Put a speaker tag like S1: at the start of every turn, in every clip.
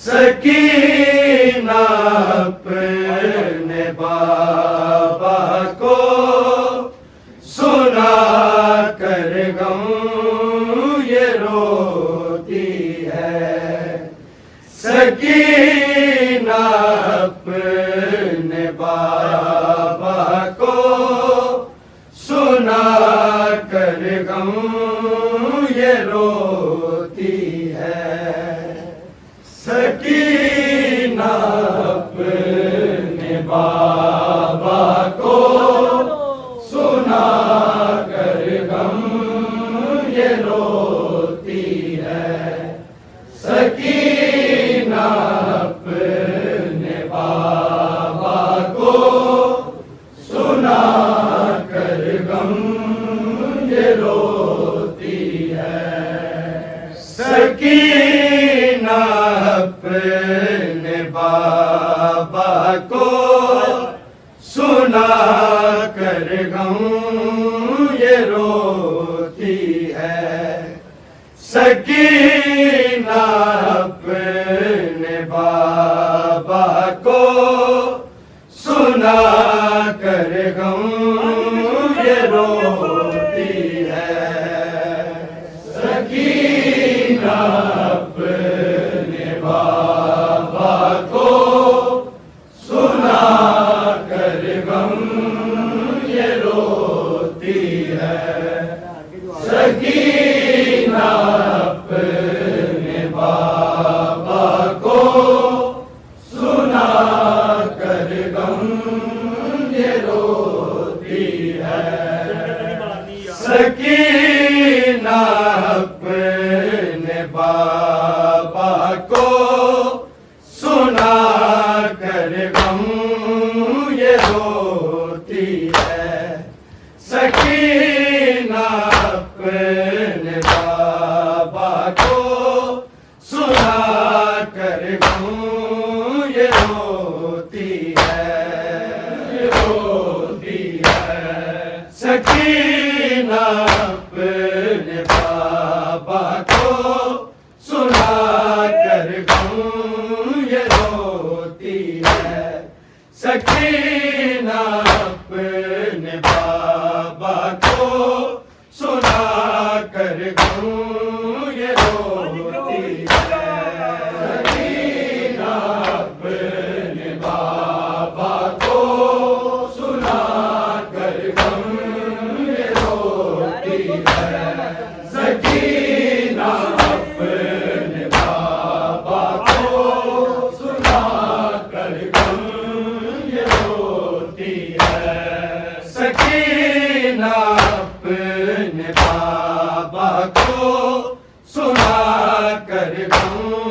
S1: सकीना अपने बाबा को सुना कर गम ये रोती है। सकीना अपने बाबा को सुना कर गम ये रोती है। सकीना अपने बाबा को सुना कर गम ये रोती है। सकीना अपने बाबा को सुना कर गम ये रोती है। सकीना अपने बाबा को सुना कर गम ये रोती है। सकीना अपने बाबा को सुना कर गम ये रोती है। सकीना अपने बाबा को सुना कर गम ये रोती है। सकीना अपने बाबा को सुना कर गम ये रोती है। सकीना अपने बाबा को सुना कर गम ये रोती है। सकीना अपने बाबा को सुना कर गम ये रोती है। रोती है। सकीना अपने बाबा को सुना कर गम ये रोती है। सकीना अपने बाबा को सुना कर गम ये रोती है। सकीना अपने बाबा को सुना कर गम ये रोती है। सकीना अपने बाबा को सुना कर गम ये रोती है। सकीना अपने बाबा को सुना कर गम ये रोती है। सकीना अपने बाबा को सुना कर गम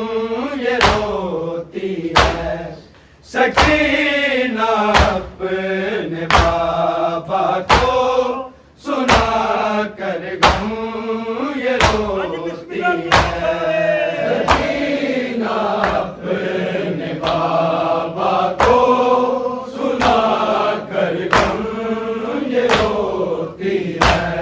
S1: ये रोती है। सकीना अपने बाबा को सुना कर गम ये रोती है। सकीना अपने बाबा को सुना कर गम ये रोती है।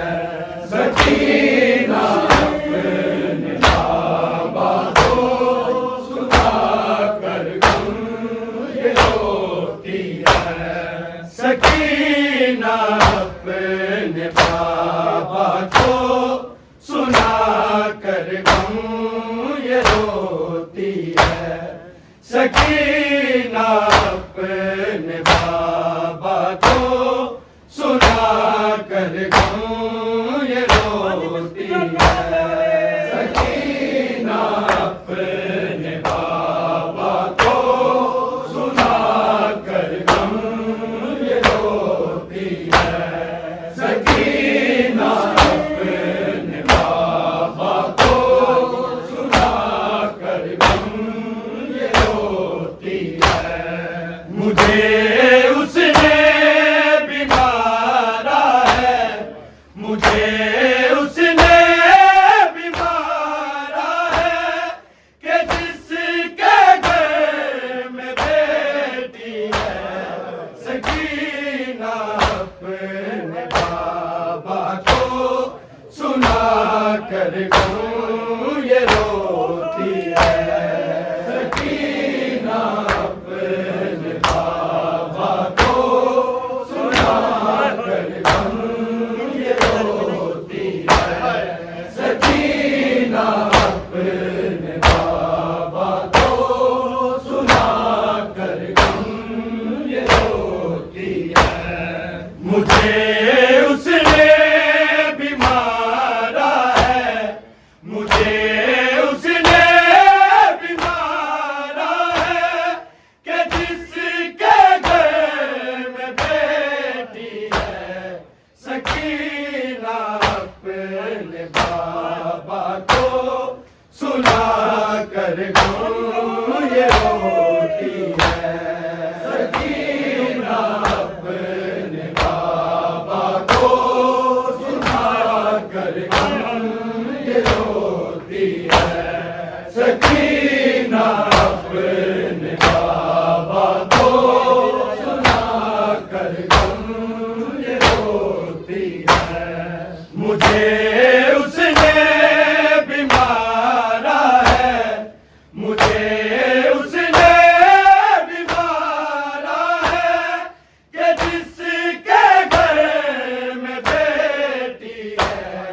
S1: सकीना अपने बाबा को सुना कर गम ये रोती है। सकीना अपने बाबा को सुना कर गम ये रोती है। सकीना अपने बाबा को सुना कर गम ये रोती है। सकीना अपने बाबा को सुना कर गम ये रोती है। मुझे उसने भी मारा है, मुझे उसने भी मारा है कि जिसके घर में बेटी है सकीना अपने बाबा को सुना कर गूं ये रोती है सकीना अपने बाबा को सुना कर गूं ये रोती है सकीना अपने बाबा को सुना कर गूं ये रोती है मुझे उसने भी मारा है मुझे उसने भी मारा है कि जिसके घर में बेटी है सकीना अपने बाबा को सुना कर गूं ये रोती है सकीना अपने बाबा को सुना कर गूं ये रोती है सकीना अपने बाबा को सुना कर गूं ये रोती है मुझे उसने भी मारा है मुझे उसने भी मारा है कि जिसके घर में बेटी है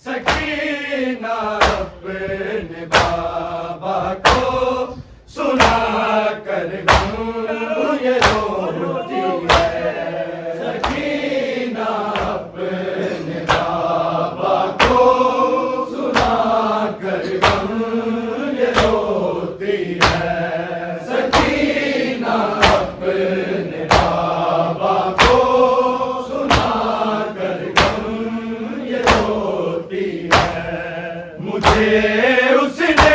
S1: सकीना अपने बाबा को सुना कर गूं ये रोती है सकीना अपने बाबा को सुना कर गूं ये रोती है सकीना अपने बाबा को सुना कर गूं ये रोती है मुझे उसने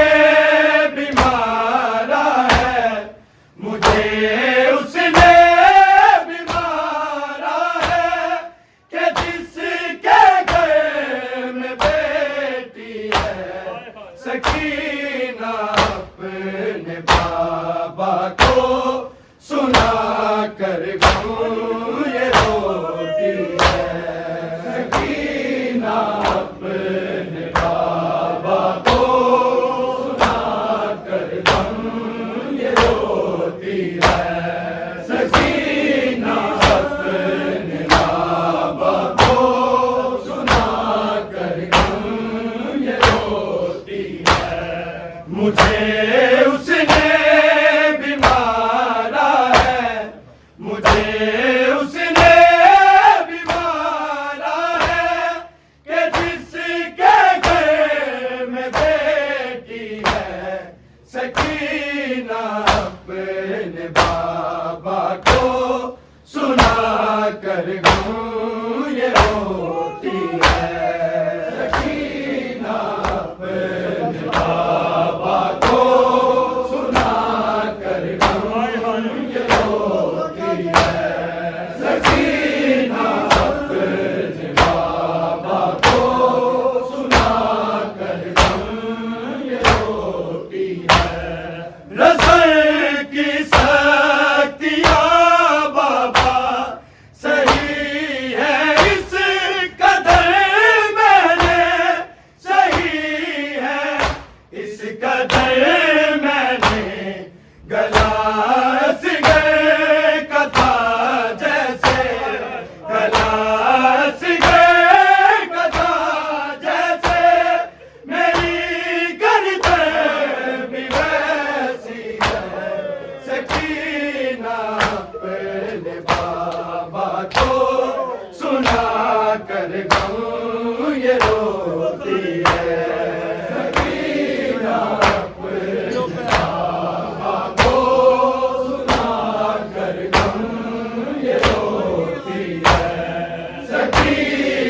S1: भी मारा है मुझे उसने भी मारा है कि जिसके घर में बेटी है सकीना अपने बाबा को सुना कर गूं ये रोती है सकीना अपने बाबा को सुना कर गूं ये रोती है सकीना अपने बाबा को सुना कर गूं ये रोती है मुझे उसने भी मारा है मुझे उसने भी मारा है कि जिसके घर में बेटी है सकीना अपने बाबा को सुना कर गूं ये रोती है सकीना अपने बाबा को सुना कर गूं ये रोती है सकीना अपने बाबा को सुना कर गूं ये रोती है रज़ल की शक्तियाँ बाबा सही है इस कदर मैंने सही है इस कदर मैंने गला सिगर कथा जैसे गला सिगर कथा जैसे मेरी गर्दन भी वैसी है सकीना अपने बाबा को सुना कर गूं ये रोती है सकीना अपने बाबा को सुना कर गूं ये रोती है सकीना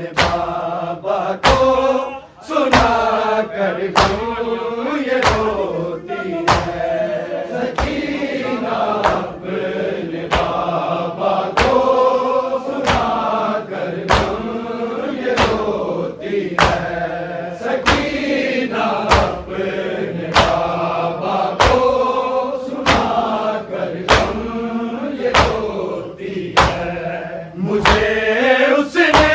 S1: अपने बाबा को सुना कर गम ये रोती है। सकीना अपने बाबा को सुना कर गम ये रोती है। सकीना अपने बाबा को सुना कर गम ये रोती है। मुझे उसने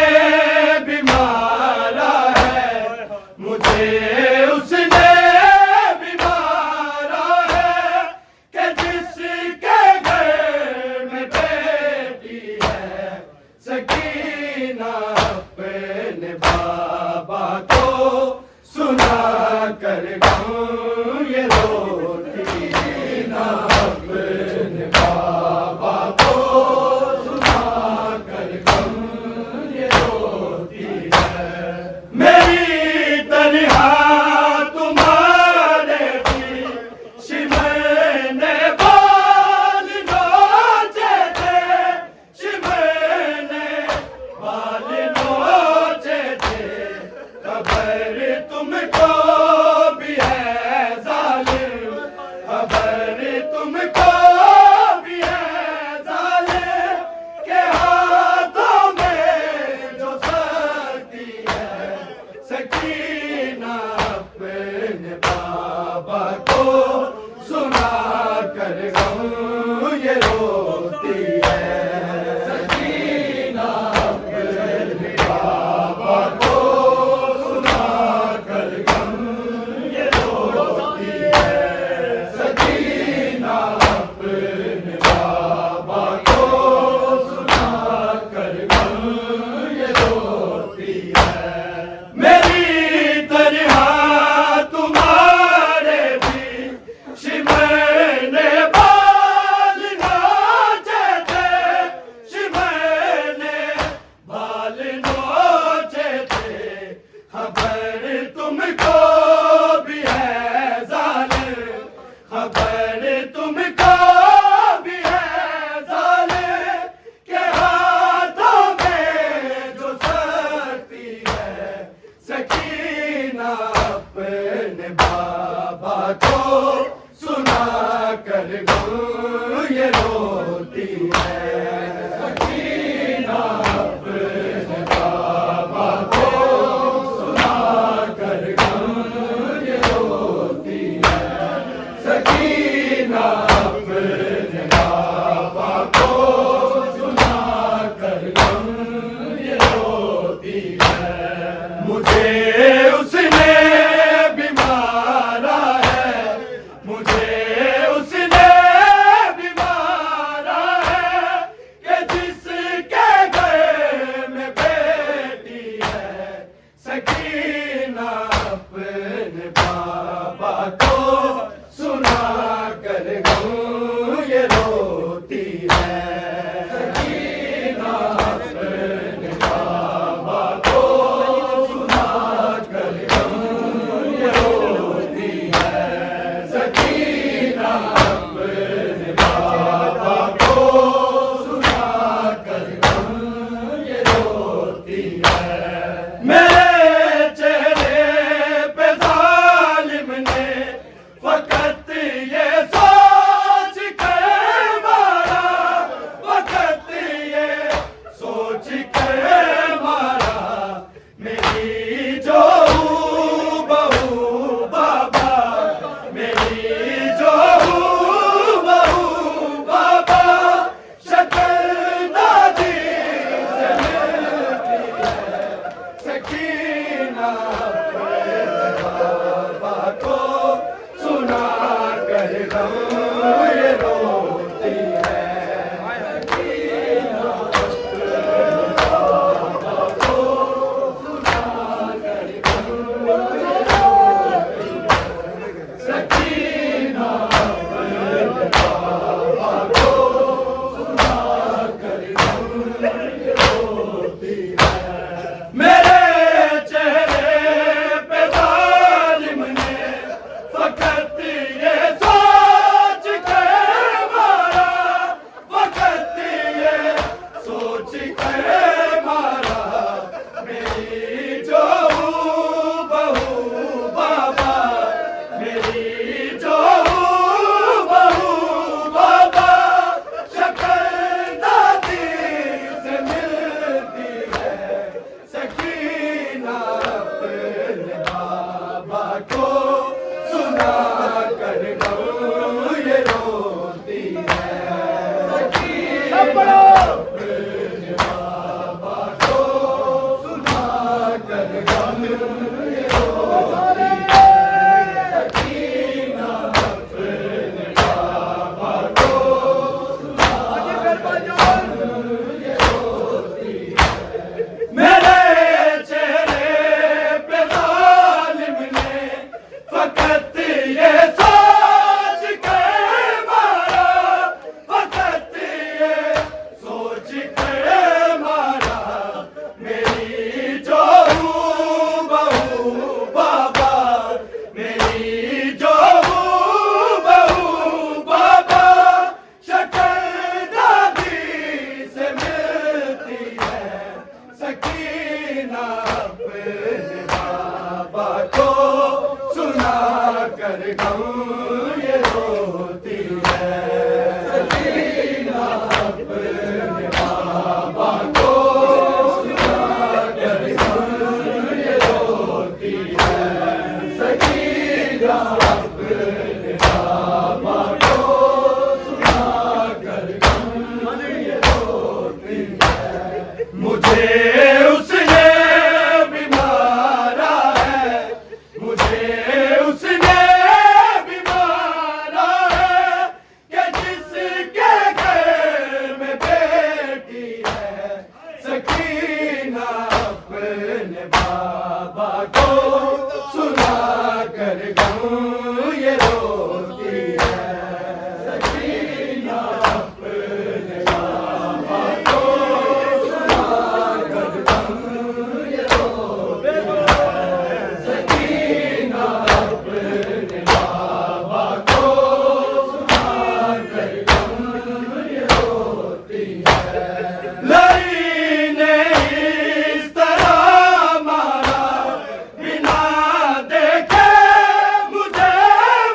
S1: भी मारा है, मुझे उसने भी मारा है, कि जिसके घर में बेटी है। सकीना अपने बाबा को सुना कर गम ये रोती है। अपने बाबा को सुना कर गम ये रोती है। मेरी तन्हा तुम्हारे बीच मैंने बाल नोचे थे, मैंने बाल नोचे थे। खबर तुमको भी है जालिम, खबर तुमको भी है जालिम, के हाथों में जो शक्ति है। सकीना अपने बाबा को सुना कर गम ये रोती है। सकीना अपने बाबा को सुना कर गम ये रोती है। सकीना अपने बाबा को सुना कर गम ये रोती है। मेरी तन्हा तुम्हारे बीच मैंने बाल नोचे थे, मैंने बाल नोचे थे। खबर तुमको भी है जालिम, खबर तुमको भी है जालिम, के हाथों में जो शक्ति है। सकीना अपने बाबा को सुना कर गम ये रोती है। सकीना अपने बाबा को सुना कर गम ये रोती है। सकीना अपने बाबा को सुना कर गम ये रोती है। मुझे उसने भी मारा है, मुझे उसने भी मारा है, कि जिसके घर में बेटी है। सकीना अपने बाबा को सुना कर गम ये रोती है। सकीना अपने बाबा को सुना कर गम ये रोती है। सकीना अपने बाबा को सुना कर गम ये रोती है। मेरे चेहरे सकीना अपने बाबा को सुना कर गम ये रोती है। सकीना अपने बाबा को सुना कर गम ये रोती है। सकीना अपने बाबा को सुना कर गम ये रोती है। मुझे उसने भी मारा है, मुझे उसने भी मारा है कि जिसके घर में बेटी है। सकीना अपने बाबा को सुना कर गम ये रोती है। सकीना अपने बाबा को सुना कर गम ये रोती है। सकीना अपने बाबा को सुना कर गम ये रोती है। लड़ी ने इस तरह मारा बिना देखे मुझे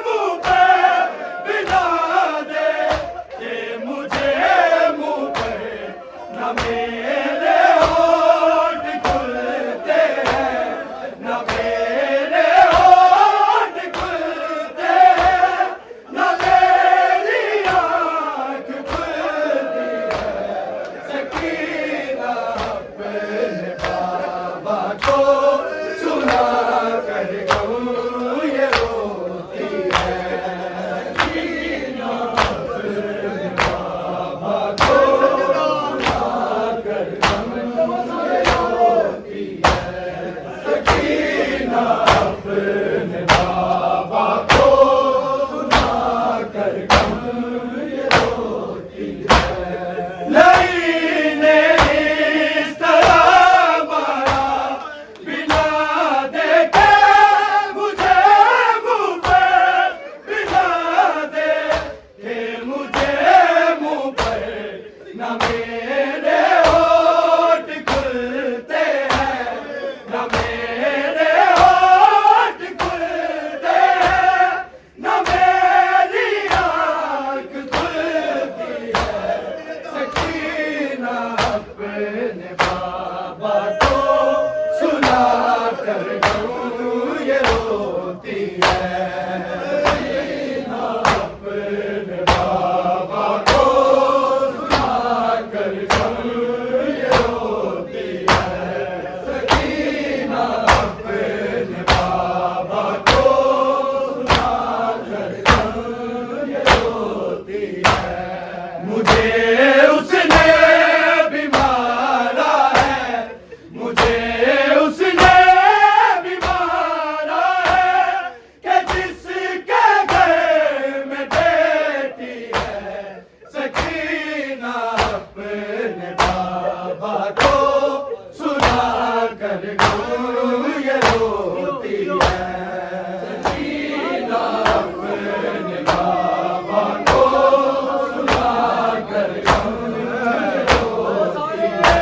S1: मुँह पे, बिना देखे मुझे मुँह पे। न मेरे होठ खुलते हैं, न मेरे होठ खुलते हैं, न मेरी आँख खुलती है। सकीना अपने बाबा को सुना कर गम ये रोती है। सकीना अपने बाबा को सुना कर गम ये रोती है। सकीना अपने बाबा को सुना कर गम ये रोती है। लड़ी ने इस तरह मारा बिना देखे मुझे मुँह पे, बिना देखे मुझे मुँह पे। न मेरे होठ खुलते हैं, न मेरे होठ खुलते हैं, न मेरी आँख खुलती है। सकीना अपने बाबा को सुना कर गम ये रोती है। सकीना अपने बाबा को सुना कर गम ये रोती है। सकीना अपने बाबा को सुना कर गम ये रोती है। मुझे उसने भी मारा है, मुझे उसने भी मारा है कि जिसके घर में बेटी है। सकीना अपने बाबा को सुना कर गम ये रोती है। सकीना अपने बाबा को सुना कर गम ये रोती है।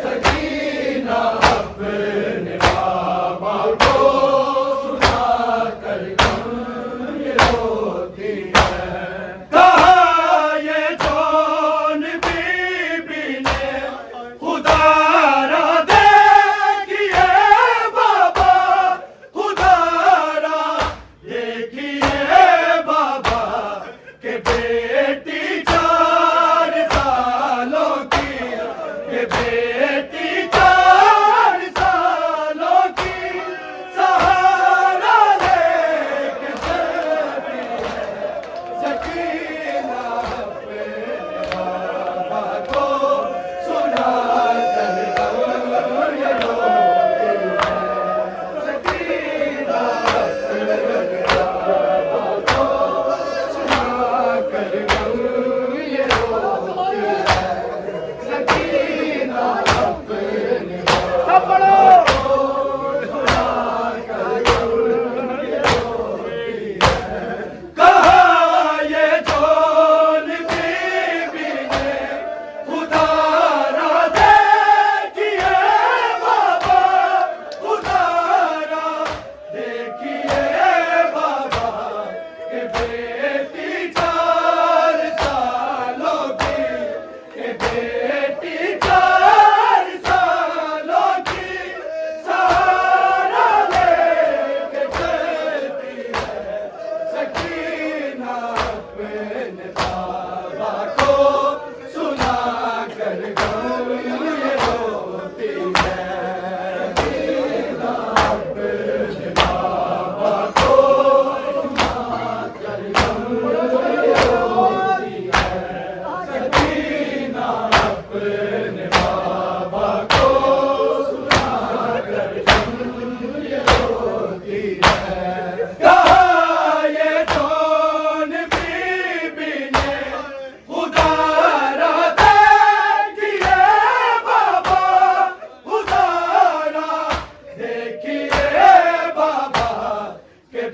S1: सकीना अपने बाबा को सुना कर गम ये रोती है। कहा ये जौन बीबी ने खुदा रा देखिए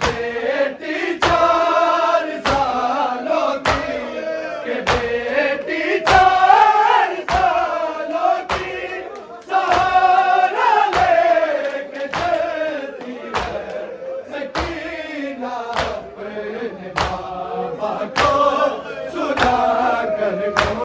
S1: बेटी 4 सालों की, के बेटी 4 सालों की सहारा लेके चलती है सकीना अपने बाबा को सुना कर।